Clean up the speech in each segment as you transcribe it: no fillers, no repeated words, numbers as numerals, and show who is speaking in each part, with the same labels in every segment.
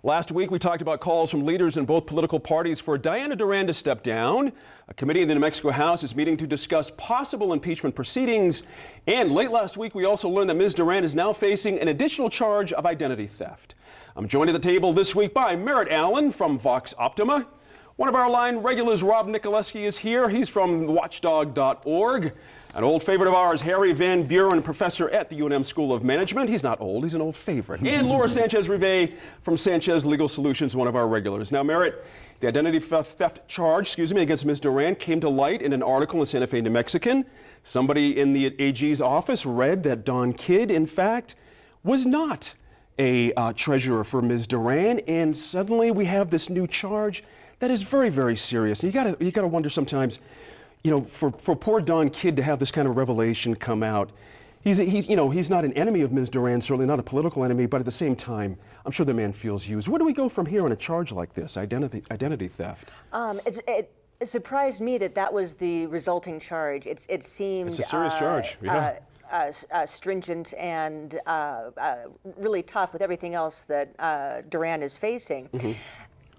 Speaker 1: Last week, we talked about calls from leaders in both political parties for Diana Duran to step down. A committee in the New Mexico House is meeting to discuss possible impeachment proceedings. And late last week, we also learned that Ms. Duran is now facing an additional charge of identity theft. I'm joined at the table this week by Merritt Allen from Vox Optima. One of our line regulars, Rob Nicoleski, is here. He's from watchdog.org. An old favorite of ours, Harry Van Buren, professor at the UNM School of Management. He's not old, he's an old favorite. And Laura Sanchez-Rive from Sanchez Legal Solutions, one of our regulars. Now, Merritt, the identity theft charge, against Ms. Duran came to light in an article in Santa Fe New Mexican. Somebody in the AG's office read that Don Kidd, in fact, was not a treasurer for Ms. Duran, and suddenly we have this new charge that is very, very serious. And you gotta wonder sometimes, you know, for poor Don Kidd to have this kind of revelation come out, he's not an enemy of Ms. Duran, certainly not a political enemy, but at the same time, I'm sure the man feels used. Where do we go from here on a charge like this, identity theft?
Speaker 2: It surprised me that was the resulting charge. It seemed
Speaker 1: it's a serious charge. Yeah.
Speaker 2: Stringent and really tough with everything else that Duran is facing. Mm-hmm.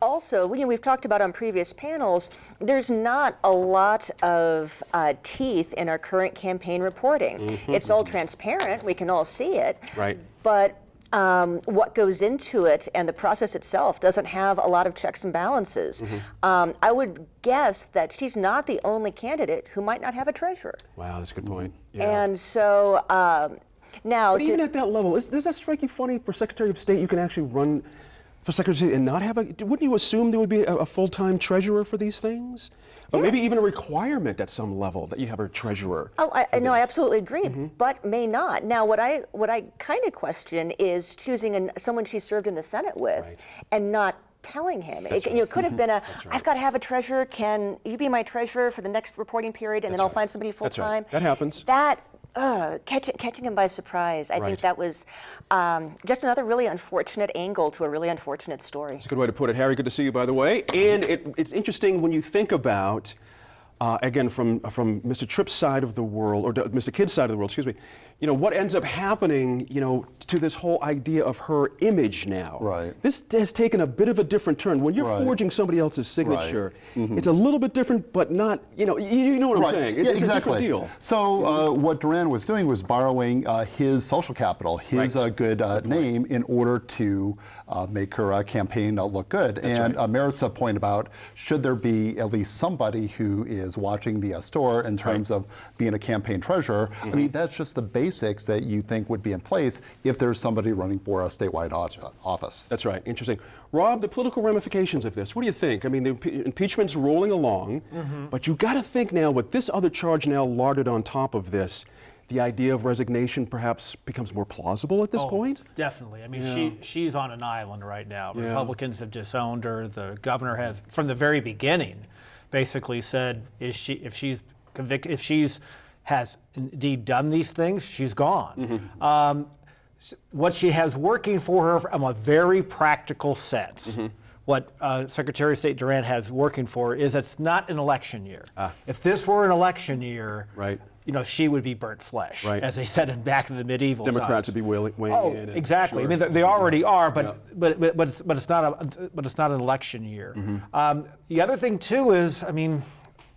Speaker 2: Also, we've talked about on previous panels, there's not a lot of teeth in our current campaign reporting. Mm-hmm. It's all transparent, we can all see it.
Speaker 1: Right.
Speaker 2: But what goes into it and the process itself doesn't have a lot of checks and balances. Mm-hmm. I would guess that she's not the only candidate who might not have a treasurer.
Speaker 1: Wow, that's a good point. Yeah.
Speaker 2: And so now...
Speaker 1: But even at that level, does that strike you funny for Secretary of State, you can actually run for Secretary of State and not have wouldn't you assume there would be a full-time treasurer for these things? Or maybe even a requirement at some level that you have a treasurer.
Speaker 2: Oh, I absolutely agree, mm-hmm. but may not. Now, what I kind of question is choosing someone she served in the Senate with, right, and not telling him. It could have been I've got to have a treasurer. Can you be my treasurer for the next reporting period, and then I'll find somebody full-time?
Speaker 1: Right. That happens.
Speaker 2: Catching him by surprise. I think that was just another really unfortunate angle to a really unfortunate story.
Speaker 1: That's a good way to put it. Harry, good to see you, by the way. And it's interesting when you think about, again, from Mr. Tripp's side of the world, or Mr. Kidd's side of the world, excuse me, what ends up happening, to this whole idea of her image now.
Speaker 3: Right.
Speaker 1: This has taken a bit of a different turn. When you're forging somebody else's signature, mm-hmm. it's a little bit different, but not, you know what I'm saying. It's
Speaker 3: exactly.
Speaker 1: a different deal.
Speaker 3: So what Duran was doing was borrowing his social capital, his good name, in order to make her campaign look good.
Speaker 1: That's
Speaker 3: and
Speaker 1: right.
Speaker 3: Merritt's point about should there be at least somebody who is watching the store in terms of being a campaign treasurer, mm-hmm. I mean, that's just the basics that you think would be in place if there's somebody running for a statewide office.
Speaker 1: That's right. Interesting. Rob, the political ramifications of this, what do you think? I mean, the impeachment's rolling along, mm-hmm. but you got to think now with this other charge now larded on top of this, the idea of resignation perhaps becomes more plausible at this point?
Speaker 4: Definitely. I mean, she's on an island right now. Yeah. Republicans have disowned her. The governor has, from the very beginning, basically said, if she's convicted, if she's has indeed done these things, she's gone. Mm-hmm. What she has working for her from a very practical sense, mm-hmm. what Secretary of State Duran has working for her is it's not an election year. If this were an election year,
Speaker 1: right.
Speaker 4: She would be burnt flesh,
Speaker 1: right.
Speaker 4: as they said back in the medieval
Speaker 1: Democrats
Speaker 4: times.
Speaker 1: would be weighing in.
Speaker 4: Exactly. Sure. I mean, they already are, but it's not an election year. Mm-hmm. The other thing too is, I mean,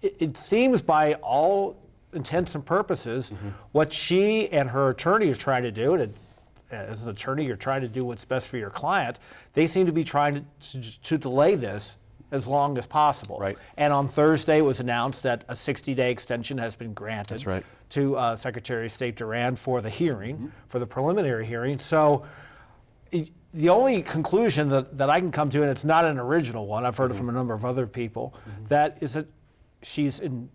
Speaker 4: it seems by all intents and purposes, mm-hmm. what she and her attorney is trying to do, and as an attorney, you're trying to do what's best for your client. They seem to be trying to delay this as long as possible.
Speaker 1: Right.
Speaker 4: And on Thursday, it was announced that a 60-day extension has been granted
Speaker 1: That's right.
Speaker 4: to Secretary of State Duran for the hearing, mm-hmm. for the preliminary hearing. So the only conclusion that I can come to, and it's not an original one, I've heard mm-hmm. it from a number of other people, mm-hmm. that is that she's in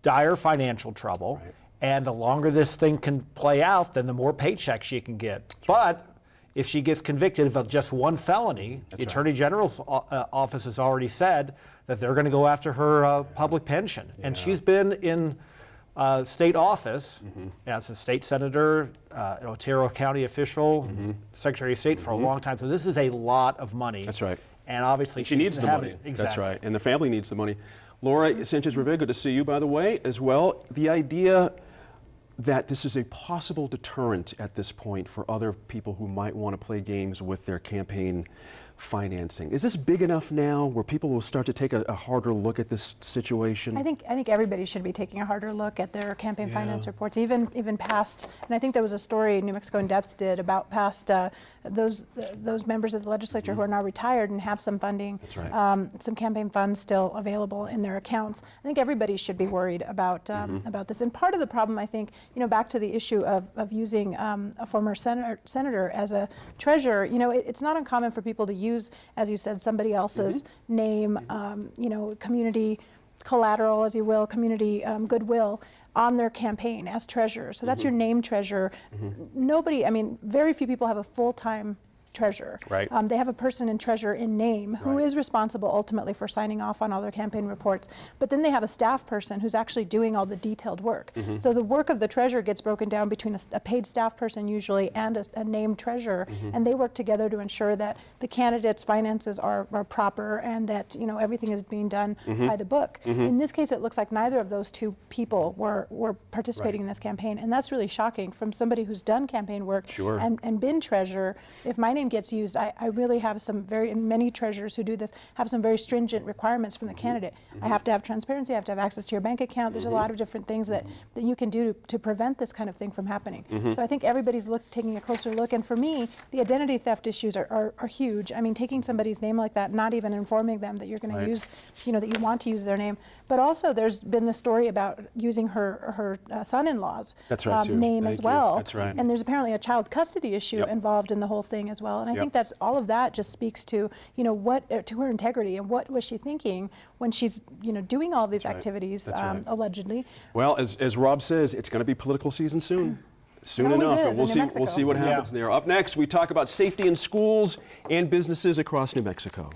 Speaker 4: dire financial trouble, right. and the longer this thing can play out, then the more paychecks she can get. That's but right. if she gets convicted of just one felony, the Attorney General's office has already said that they're going to go after her public pension. Yeah. And she's been in state office mm-hmm. as a state senator, an Otero County official, mm-hmm. Secretary of State for mm-hmm. a long time. So this is a lot of money.
Speaker 1: That's right.
Speaker 4: And obviously
Speaker 1: she needs the money.
Speaker 4: Exactly.
Speaker 1: That's right. And the family needs the money. Laura Sanchez-Rive, good to see you, by the way, as well. The idea that this is a possible deterrent at this point for other people who might want to play games with their campaign financing. Is this big enough now where people will start to take a harder look at this situation?
Speaker 5: I think everybody should be taking a harder look at their campaign finance reports, even past. And I think there was a story New Mexico in Depth did about past those members of the legislature who are now retired and have some funding,
Speaker 1: That's right.
Speaker 5: some campaign funds still available in their accounts. I think everybody should be worried about this. And part of the problem, I think, back to the issue of using a former senator as a treasurer. It's not uncommon for people to use, as you said, somebody else's name, community collateral, as you will, community goodwill on their campaign as treasurer. So that's your name treasurer. Very few people have a full-time treasurer.
Speaker 1: Right.
Speaker 5: They have a person in treasurer in name who
Speaker 1: Right.
Speaker 5: is responsible ultimately for signing off on all their campaign reports. But then they have a staff person who's actually doing all the detailed work. So the work of the treasurer gets broken down between a paid staff person usually and a named treasurer, and they work together to ensure that the candidates' finances are proper and that everything is being done by the book. In this case, it looks like neither of those two people were participating in this campaign, and that's really shocking from somebody who's done campaign work
Speaker 1: Sure.
Speaker 5: and been treasurer. If my name gets used, I really have and many treasurers who do this have some very stringent requirements from the candidate. I have to have transparency, I have to have access to your bank account. There's a lot of different things that you can do to prevent this kind of thing from happening. So I think everybody's taking a closer look. And for me, the identity theft issues are huge. I mean, taking somebody's name like that, not even informing them that you're going
Speaker 1: Right.
Speaker 5: to use, that you want to use their name. But also there's been the story about using her son-in-law's
Speaker 1: That's right, too.
Speaker 5: name
Speaker 1: Thank
Speaker 5: as
Speaker 1: you.
Speaker 5: well.
Speaker 1: That's right.
Speaker 5: And there's apparently a child custody issue
Speaker 1: Yep.
Speaker 5: involved in the whole thing as well. And I
Speaker 1: Yep.
Speaker 5: think that's all of that just speaks to, what to her integrity and what was she thinking when she's, doing all these
Speaker 1: right.
Speaker 5: activities
Speaker 1: That's right.
Speaker 5: allegedly.
Speaker 1: Well, as Rob says, it's going to be political season soon. Soon
Speaker 5: It always
Speaker 1: enough.
Speaker 5: is
Speaker 1: And we'll
Speaker 5: in New
Speaker 1: see. We'll
Speaker 5: Mexico.
Speaker 1: see what happens there. Up next, we talk about safety in schools and businesses across New Mexico.